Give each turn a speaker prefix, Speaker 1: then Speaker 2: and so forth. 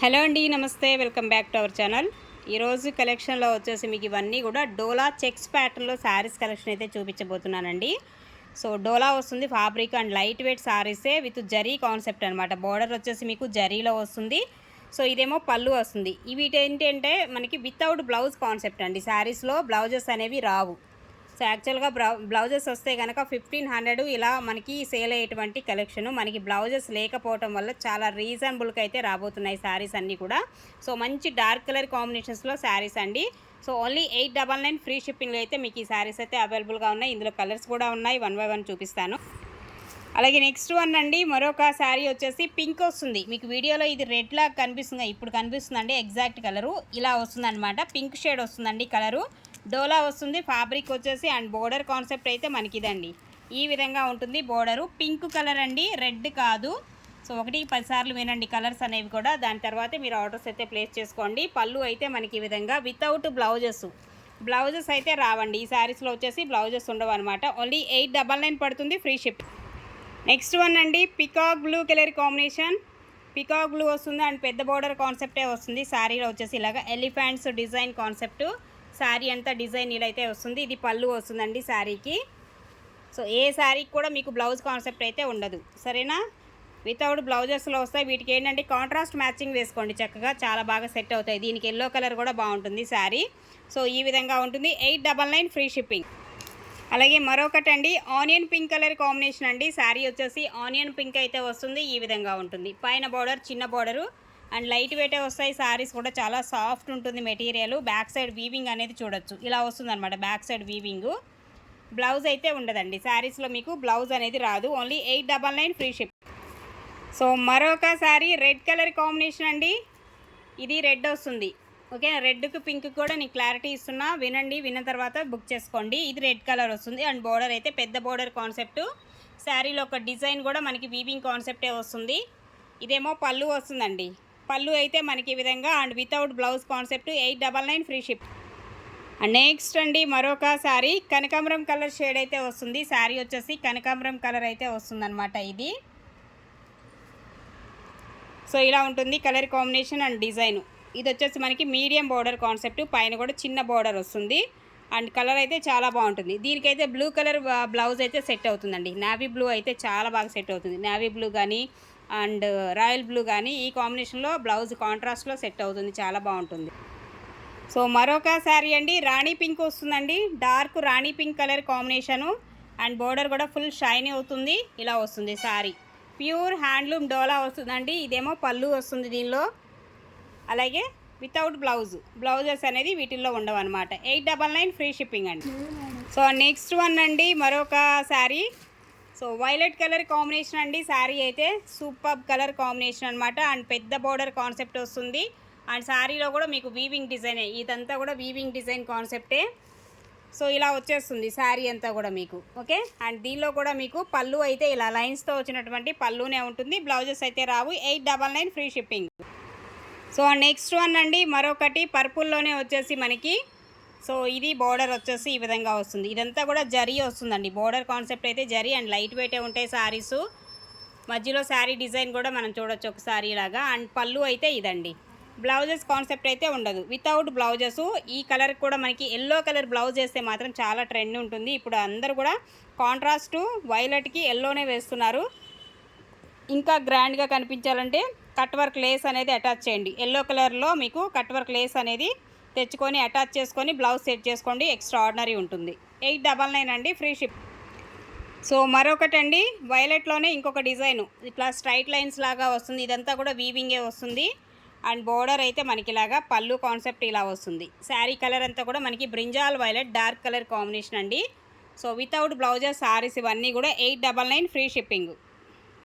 Speaker 1: Hello అండి, నమస్తే. Welcome back to our channel. ఈరోజు కలెక్షన్లో వచ్చేసి మీకు ఇవన్నీ కూడా డోలా చెక్స్ ప్యాటర్న్లో శారీస్ కలెక్షన్ అయితే చూపించబోతున్నానండి. సో డోలా వస్తుంది fabric and light weight sarees with zari concept అనమాట. బోర్డర్ వచ్చేసి మీకు జరీలో వస్తుంది. సో ఇదేమో పళ్ళు వస్తుంది. ఇవి ఏంటంటే మనకి వితౌట్ బ్లౌజ్ కాన్సెప్ట్ అండి. శారీస్లో బ్లౌజెస్ అనేవి రావు. సో యాక్చువల్గా బ్లౌజెస్ వస్తే కనుక 1500 ఇలా మనకి సేల్ అయ్యేటువంటి కలెక్షన్. మనకి బ్లౌజెస్ లేకపోవటం వల్ల చాలా రీజనబుల్గా అయితే రాబోతున్నాయి శారీస్ అన్నీ కూడా. సో మంచి డార్క్ కలర్ కాంబినేషన్స్లో శారీస్ అండి. సో ఓన్లీ 899 ఫ్రీ షిప్పింగ్లో అయితే మీకు ఈ శారీస్ అయితే అవైలబుల్గా ఉన్నాయి. ఇందులో కలర్స్ కూడా ఉన్నాయి, 1 by 1 చూపిస్తాను. అలాగే నెక్స్ట్ వన్ అండి, మరొక శారీ వచ్చేసి పింక్ వస్తుంది. మీకు వీడియోలో ఇది రెడ్ లాగా కనిపిస్తుంది, ఇప్పుడు కనిపిస్తుందండి ఎగ్జాక్ట్ కలరు. ఇలా వస్తుందన్నమాట, పింక్ షేడ్ వస్తుందండి కలరు. డోలా వస్తుంది, ఫ్యాబ్రిక్ వచ్చేసి అండ్ బోర్డర్ కాన్సెప్ట్ అయితే మనకి ఇదండి. ఈ విధంగా ఉంటుంది బోర్డరు. పింక్ కలర్ అండి, రెడ్ కాదు. సో 1-10 సార్లు వినండి కలర్స్ అనేవి కూడా. దాని తర్వాత మీరు ఆర్డర్స్ అయితే ప్లేస్ చేసుకోండి. పళ్ళు అయితే మనకి ఈ విధంగా వితౌట్ బ్లౌజెస్ అయితే రావండి. ఈ శారీస్లో వచ్చేసి బ్లౌజెస్ ఉండవు అనమాట. ఓన్లీ 899 పడుతుంది, ఫ్రీ షిప్. నెక్స్ట్ వన్ అండి, peacock blue colour combination. Peacock blue వస్తుంది అండ్ పెద్ద బోర్డర్ కాన్సెప్టే వస్తుంది. శారీలో వచ్చేసి ఇలాగ ఎలిఫెంట్స్ డిజైన్ కాన్సెప్ట్. శారీ అంతా డిజైన్ ఇలా అయితే వస్తుంది. ఇది పళ్ళు వస్తుందండి శారీకి. సో ఏ శారీకి కూడా మీకు బ్లౌజ్ కాన్సెప్ట్ అయితే ఉండదు, సరేనా. వితౌట్ బ్లౌజెస్లో వస్తాయి. వీటికి ఏంటంటే కాంట్రాస్ట్ మ్యాచింగ్ వేసుకోండి, చక్కగా చాలా బాగా సెట్ అవుతాయి. దీనికి ఎల్లో కలర్ కూడా బాగుంటుంది శారీ. సో ఈ విధంగా ఉంటుంది, 899 ఫ్రీ షిప్పింగ్. అలాగే మరొకటి అండి, ఆనియన్ పింక్ కలర్ కాంబినేషన్ అండి. శారీ వచ్చేసి ఆనియన్ పింక్ అయితే వస్తుంది. ఈ విధంగా ఉంటుంది. పైన బోర్డర్ చిన్న బోర్డరు అండ్ లైట్ వెయిటే వస్తాయి. శారీస్ కూడా చాలా సాఫ్ట్ ఉంటుంది మెటీరియల్. బ్యాక్ సైడ్ వీవింగ్ అనేది చూడొచ్చు, ఇలా వస్తుంది అనమాట బ్యాక్ సైడ్ వీవింగ్. బ్లౌజ్ అయితే ఉండదండి శారీస్లో, మీకు బ్లౌజ్ అనేది రాదు. Only 899 free ship. సో మరొక శారీ రెడ్ కలర్ కాంబినేషన్ అండి. ఇది రెడ్ వస్తుంది, ఓకే. రెడ్కి పింక్ కూడా నీకు క్లారిటీ ఇస్తున్నా, వినండి. విన్న తర్వాత బుక్ చేసుకోండి. ఇది రెడ్ కలర్ వస్తుంది అండ్ బోర్డర్ అయితే పెద్ద బోర్డర్ కాన్సెప్ట్. శారీలో ఒక డిజైన్ కూడా మనకి వీవింగ్ కాన్సెప్టే వస్తుంది. ఇదేమో పళ్ళు వస్తుందండి. పళ్ళు అయితే మనకి ఈ విధంగా and without blouse concept, 899 free ship. And next అండి, మరొక శారీ కనకాంబరం కలర్ షేడ్ అయితే వస్తుంది. శారీ వచ్చేసి కనకాంబరం కలర్ అయితే వస్తుందన్నమాట ఇది. సో ఇలా ఉంటుంది కలర్ కాంబినేషన్ అండ్ డిజైన్. ఇది వచ్చేసి మనకి మీడియం బోర్డర్ కాన్సెప్ట్, పైన కూడా చిన్న బోర్డర్ వస్తుంది అండ్ కలర్ అయితే చాలా బాగుంటుంది. దీనికైతే బ్లూ కలర్ బ్లౌజ్ అయితే సెట్ అవుతుందండి. నావీ బ్లూ అయితే చాలా బాగా సెట్ అవుతుంది. నావీ బ్లూ కానీ అండ్ రాయల్ బ్లూ కానీ ఈ కాంబినేషన్లో బ్లౌజ్ కాంట్రాస్ట్లో సెట్ అవుతుంది, చాలా బాగుంటుంది. సో మరొక శారీ అండి, రాణి పింక్ వస్తుందండి. Dark Rani pink colour combination and border కూడా ఫుల్ షైనీ అవుతుంది. ఇలా వస్తుంది శారీ. ప్యూర్ హ్యాండ్లూమ్ డోలా వస్తుందండి. ఇదేమో పళ్ళు వస్తుంది దీనిలో. అలాగే వితౌట్ బ్లౌజెస్ అనేది వీటిల్లో ఉండవు అనమాట. 899 ఫ్రీ షిప్పింగ్ అండి. సో నెక్స్ట్ వన్ అండి, మరొక sari. So violet colour combination అండి. శారీ అయితే సూపర్ కలర్ కాంబినేషన్ అనమాట అండ్ పెద్ద బోర్డర్ కాన్సెప్ట్ వస్తుంది. అండ్ శారీలో కూడా మీకు వీవింగ్ డిజైనే, ఇదంతా కూడా వీవింగ్ డిజైన్ కాన్సెప్టే. సో ఇలా వచ్చేస్తుంది శారీ అంతా కూడా మీకు, ఓకే. అండ్ దీనిలో కూడా మీకు పళ్ళు అయితే ఇలా లైన్స్తో వచ్చినటువంటి పళ్ళునే ఉంటుంది. బ్లౌజెస్ అయితే రావు. 899 free shipping. So next one అండి, మరొకటి పర్పుల్లోనే వచ్చేసి మనకి. సో ఇది బోర్డర్ వచ్చేసి ఈ విధంగా వస్తుంది. ఇదంతా కూడా జరీ వస్తుందండి. బోర్డర్ కాన్సెప్ట్ అయితే జరీ అండ్ లైట్ వెయిటే ఉంటాయి శారీసు. మధ్యలో శారీ డిజైన్ కూడా మనం చూడొచ్చు ఒకసారి ఇలాగా. అండ్ పళ్ళు అయితే ఇదండి. బ్లౌజెస్ కాన్సెప్ట్ అయితే ఉండదు, వితౌట్ బ్లౌజెస్. ఈ కలర్ కూడా మనకి ఎల్లో కలర్ బ్లౌజ్ వేస్తే మాత్రం చాలా ట్రెండ్ ఉంటుంది. ఇప్పుడు అందరూ కూడా కాంట్రాస్ట్ వైలెట్కి ఎల్లోనే వేస్తున్నారు. ఇంకా గ్రాండ్గా కనిపించాలంటే కట్ వర్క్ లేస్ అనేది అటాచ్ చేయండి. ఎల్లో కలర్లో మీకు కట్ వర్క్ లేస్ అనేది తెచ్చుకొని అటాచ్ చేసుకొని బ్లౌజ్ సెట్ చేసుకోండి, ఎక్స్ట్రా ఆర్డినరీ ఉంటుంది. 899 అండి, ఫ్రీ షిప్. సో మరొకటి అండి, వైలెట్లోనే ఇంకొక డిజైను ఇట్లా స్ట్రైట్ లైన్స్ లాగా వస్తుంది. ఇదంతా కూడా వీవింగే వస్తుంది అండ్ బోర్డర్ అయితే మనకి ఇలాగా పళ్ళు కాన్సెప్ట్ ఇలా వస్తుంది. శారీ కలర్ అంతా కూడా మనకి brinjal violet dark colour combination అండి. సో వితౌట్ బ్లౌజెస్ శారీస్ ఇవన్నీ కూడా 899 ఫ్రీ షిప్పింగ్.